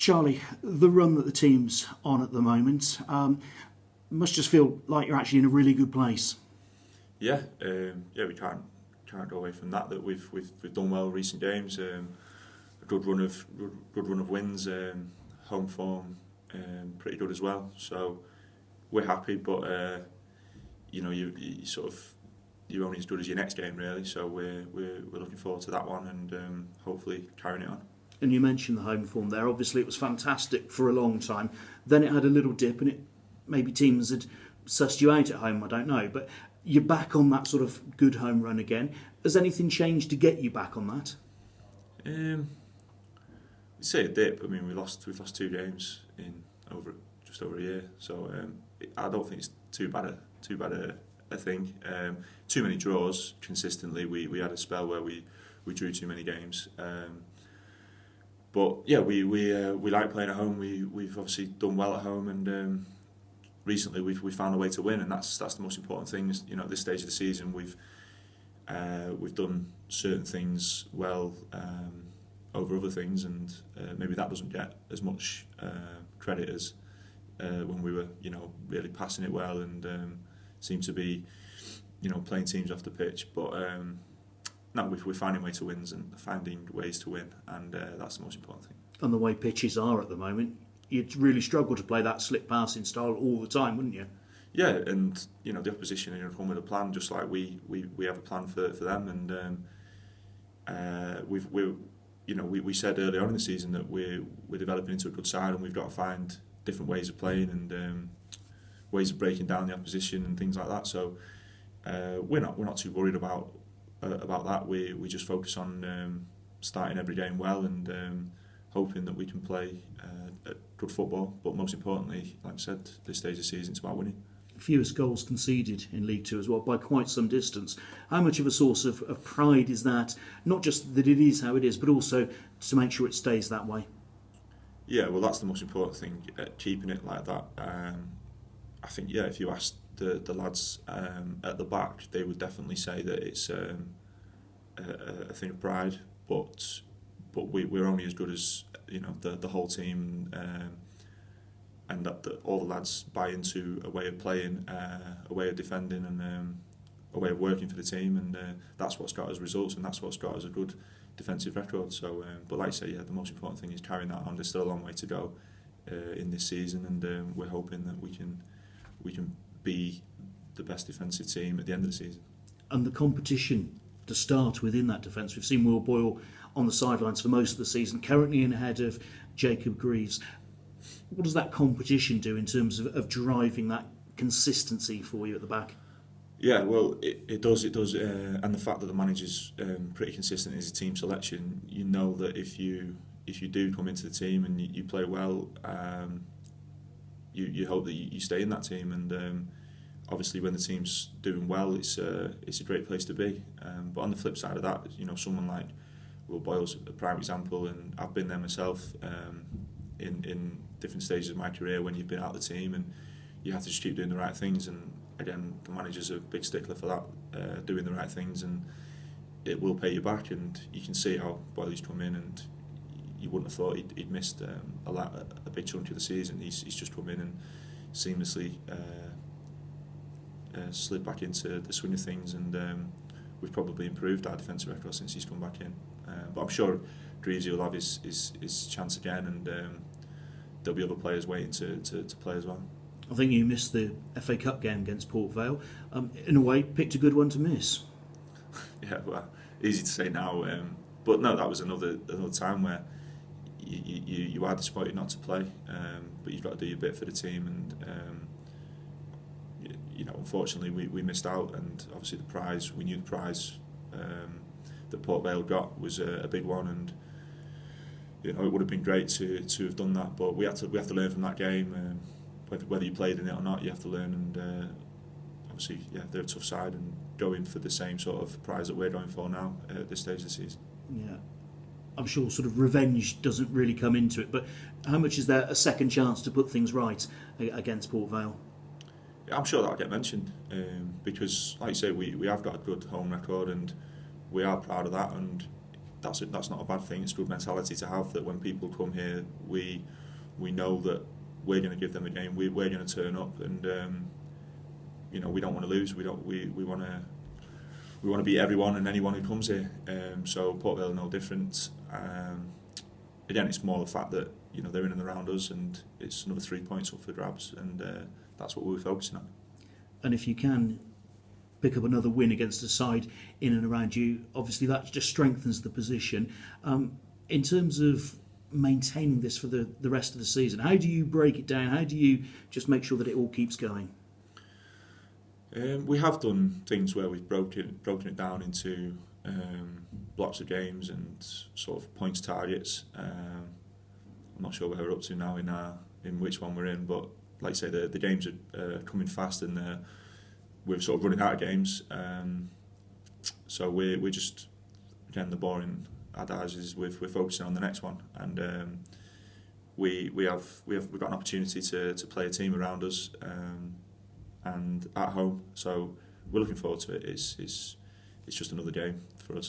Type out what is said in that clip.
Charlie, the run that the team's on at the moment must just feel like you're actually in a really good place. Yeah, we can't go away from that. That we've done well recent games. A good run of wins. Home form pretty good as well. So we're happy, but you sort of, you're only as good as your next game, really. So we're looking forward to that one and hopefully carrying it on. And you mentioned the home form there. Obviously, it was fantastic for a long time. Then it had a little dip, and maybe teams had sussed you out at home. I don't know, but you're back on that sort of good home run again. Has anything changed to get you back on that? You say a dip. I mean, we've lost 2 games in just over a year, so I don't think it's too bad a thing. Too many draws consistently. We had a spell where we drew too many games. But yeah, we like playing at home. We've obviously done well at home, and recently we've found a way to win, and that's the most important thing. At this stage of the season, we've done certain things well over other things, and maybe that doesn't get as much credit as when we were really passing it well and seem to be playing teams off the pitch. But no, we're finding ways to win and finding ways to win, and that's the most important thing. And the way pitches are at the moment, you'd really struggle to play that slip passing style all the time, wouldn't you? Yeah, and the opposition are come with a plan, just like we have a plan for them, and we said early on in the season that we're developing into a good side, and we've got to find different ways of playing and ways of breaking down the opposition and things like that. So we're not too worried about that. We just focus on starting every game well and hoping that we can play good football. But most importantly, like I said, this stage of the season, it's about winning. Fewest goals conceded in League Two as well, by quite some distance. How much of a source of pride is that? Not just that it is how it is, but also to make sure it stays that way. Yeah, well, that's the most important thing, keeping it like that. I think, if you ask the lads at the back, they would definitely say that it's a thing of pride. But we're only as good as the whole team, and that all the lads buy into a way of playing, a way of defending, and a way of working for the team, and that's what's got us results, and that's what's got us a good defensive record. So, but like I say, the most important thing is carrying that on. There's still a long way to go in this season, and we're hoping that we can be the best defensive team at the end of the season. And the competition to start within that defence. We've seen Will Boyle on the sidelines for most of the season, currently in ahead of Jacob Greaves. What does that competition do in terms of driving that consistency for you at the back? Yeah, well, it does, and the fact that the manager's pretty consistent in his team selection, you know that if you do come into the team and you play well, you hope that you stay in that team, and obviously when the team's doing well, it's a great place to be. But on the flip side of that, someone like Will Boyle's a prime example, and I've been there myself in different stages of my career when you've been out of the team, and you have to just keep doing the right things. And again, the manager's a big stickler for that, doing the right things, and it will pay you back. And you can see how Boyle's come in, and you wouldn't have thought he'd missed a big chunk of the season. He's just come in and seamlessly slid back into the swing of things, and we've probably improved our defensive record since he's come back in. But I'm sure Greavesy will have his chance again, and there'll be other players waiting to play as well. I think you missed the FA Cup game against Port Vale. In a way, picked a good one to miss. Yeah, well, easy to say now, but no, that was another time where you are disappointed not to play, but you've got to do your bit for the team, and unfortunately we missed out. And obviously we knew the prize that Port Vale got was a big one, and it would have been great to have done that, but we have to learn from that game. Whether you played in it or not, you have to learn, and obviously, they're a tough side and going for the same sort of prize that we're going for now at this stage of the season. Yeah, I'm sure sort of revenge doesn't really come into it, but how much is there a second chance to put things right against Port Vale? Yeah, I'm sure that'll get mentioned, because, like you say, we have got a good home record, and we are proud of that, and that's not a bad thing. It's a good mentality to have, that when people come here, we know that we're going to give them a game. We're going to turn up, and we don't want to lose. We want to beat everyone and anyone who comes here. So Port Vale are no different. Again, it's more the fact that they're in and around us, and it's another 3 points up for grabs, and that's what we're focusing on. And if you can pick up another win against a side in and around you, obviously that just strengthens the position. In terms of maintaining this for the rest of the season, how do you break it down? How do you just make sure that it all keeps going? We have done things where we've broken it down into blocks of games and sort of points targets. I'm not sure where we're up to now in which one we're in, but like I say, the games are coming fast, and we're sort of running out of games. So we're just, again, the boring adage is we're focusing on the next one, and we've got an opportunity to play a team around us and at home. So we're looking forward to it. It's just another game for us.